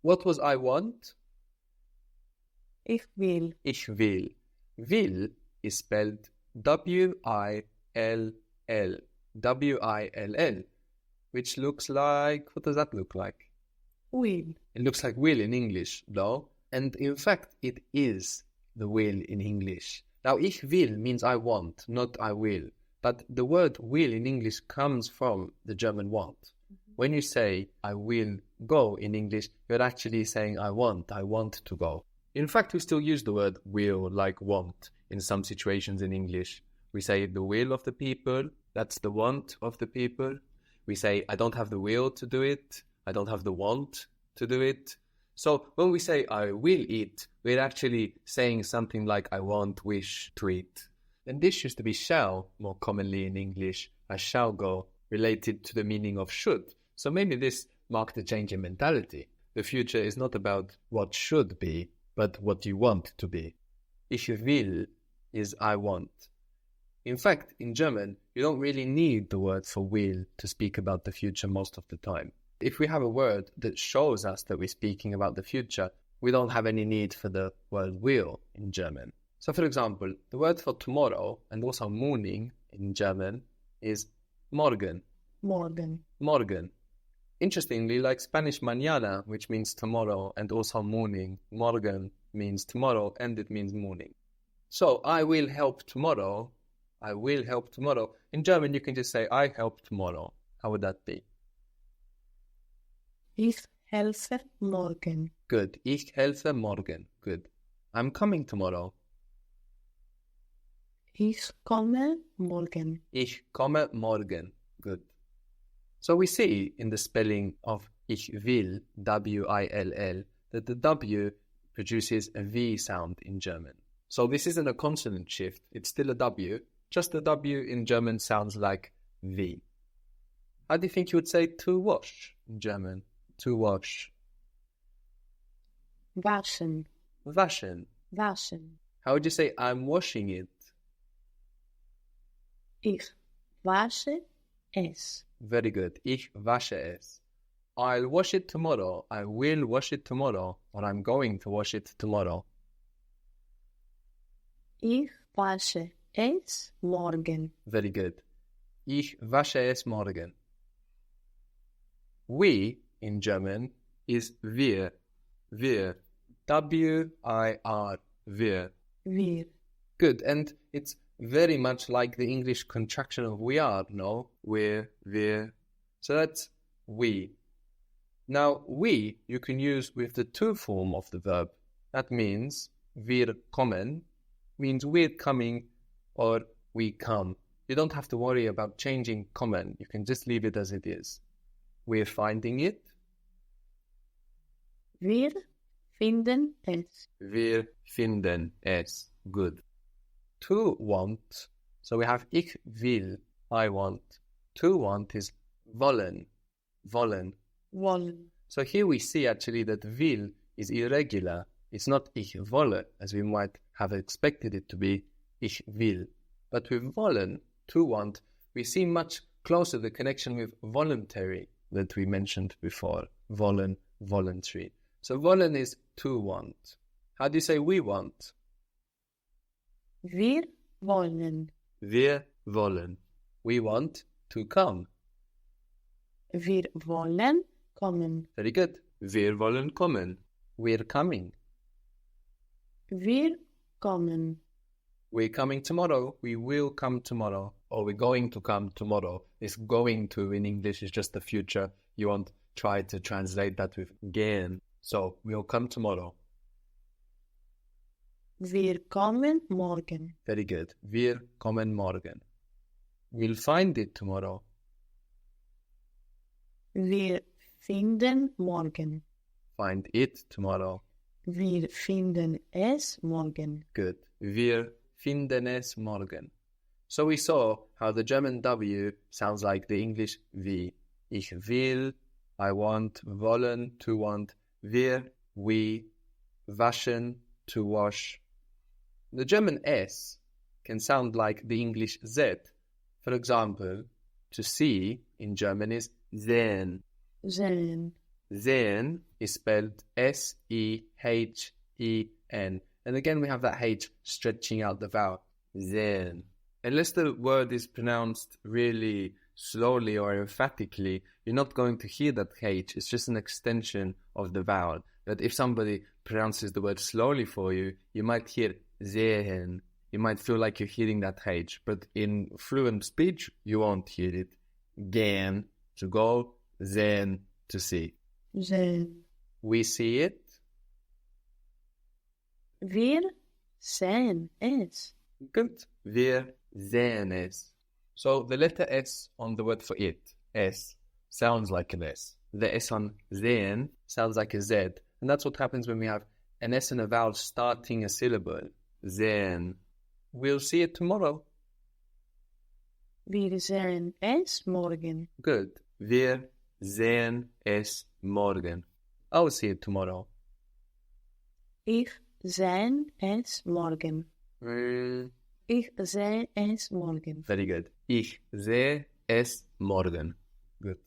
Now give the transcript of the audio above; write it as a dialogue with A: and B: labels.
A: What was I want?
B: Ich will.
A: Ich will. Will is spelled W-I-L-L. W-I-L-L. Which looks like, what does that look like?
B: Will.
A: It looks like will in English, though. And in fact, it is the will in English. Now, ich will means I want, not I will. But the word will in English comes from the German want. When you say I will go in English, you're actually saying I want to go. In fact, we still use the word will like want in some situations in English. We say the will of the people, that's the want of the people. We say I don't have the will to do it, I don't have the want to do it. So when we say I will eat, we're actually saying something like I want, wish to eat. And this used to be shall more commonly in English. I shall go, related to the meaning of should. So maybe this marked a change in mentality. The future is not about what should be, but what you want to be. Ich will is I want. In fact, in German, you don't really need the word for will to speak about the future most of the time. If we have a word that shows us that we're speaking about the future, we don't have any need for the word will in German. So for example, the word for tomorrow and also morning in German is morgen.
B: Morgen.
A: Morgen. Interestingly, like Spanish mañana, which means tomorrow, and also morning, morgen means tomorrow and it means morning. So I will help tomorrow. I will help tomorrow. In German, you can just say I help tomorrow. How would that be?
B: Ich helfe morgen.
A: Good. Ich helfe morgen. Good. I'm coming tomorrow.
B: Ich komme morgen.
A: Ich komme morgen. Good. So we see in the spelling of ich will, W-I-L-L, that the W produces a V sound in German. So this isn't a consonant shift, it's still a W, just the W in German sounds like V. How do you think you would say to wash in German? To wash.
B: Waschen.
A: Waschen.
B: Waschen.
A: How would you say I'm washing it?
B: Ich wasche es.
A: Very good. Ich wasche es. I'll wash it tomorrow. I will wash it tomorrow. Or I'm going to wash it tomorrow.
B: Ich wasche es morgen.
A: Very good. Ich wasche es morgen. We in German is wir. Wir. W-I-R. Wir.
B: Wir.
A: Good. And it's very much like the English contraction of we are, no? We're, wir. So that's we. Now, we you can use with the to form of the verb. That means wir kommen, means we're coming or we come. You don't have to worry about changing kommen. You can just leave it as it is. We're finding it.
B: Wir finden es.
A: Wir finden es. Good. To want, so we have ich will, I want. To want is wollen, wollen.
B: Wollen.
A: So here we see actually that will is irregular. It's not ich wolle, as we might have expected it to be, ich will. But with wollen, to want, we see much closer the connection with voluntary that we mentioned before. Wollen, voluntary. So wollen is to want. How do you say we want?
B: Wir wollen.
A: Wir wollen. We want to come.
B: Wir wollen kommen.
A: Very good. Wir wollen kommen. We're coming.
B: Wir kommen.
A: We're coming tomorrow. We will come tomorrow. Or we're going to come tomorrow. This going to in English is just the future. You won't try to translate that with gehen. So we'll come tomorrow.
B: Wir kommen morgen.
A: Very good. Wir kommen morgen. We'll find it tomorrow.
B: Wir finden morgen.
A: Find it tomorrow.
B: Wir finden es morgen.
A: Good. Wir finden es morgen. So we saw how the German W sounds like the English V. Ich will, I want, wollen, to want, wir, we, waschen, to wash. The German S can sound like the English Z. For example, to see in German is sehen.
B: Sehen.
A: sehen is spelled S-E-H-E-N. And again, we have that H stretching out the vowel. Sehen. Unless the word is pronounced really slowly or emphatically, you're not going to hear that H. It's just an extension of the vowel. But if somebody pronounces the word slowly for you, you might hear sehen. You might feel like you're hearing that H. But in fluent speech, you won't hear it. Gehen, to go. Sehen, to see.
B: Sehen.
A: We see it.
B: Wir sehen es.
A: Good. Wir sehen es. So the letter S on the word for it, S, sounds like an S. The S on sehen sounds like a Z. And that's what happens when we have an S and a vowel starting a syllable. Sehen. We'll see it tomorrow.
B: Wir sehen es morgen.
A: Good. Wir sehen es morgen. I'll see it tomorrow.
B: Ich sehe es morgen. Ich sehe es morgen.
A: Very good. Ich sehe es morgen. Good.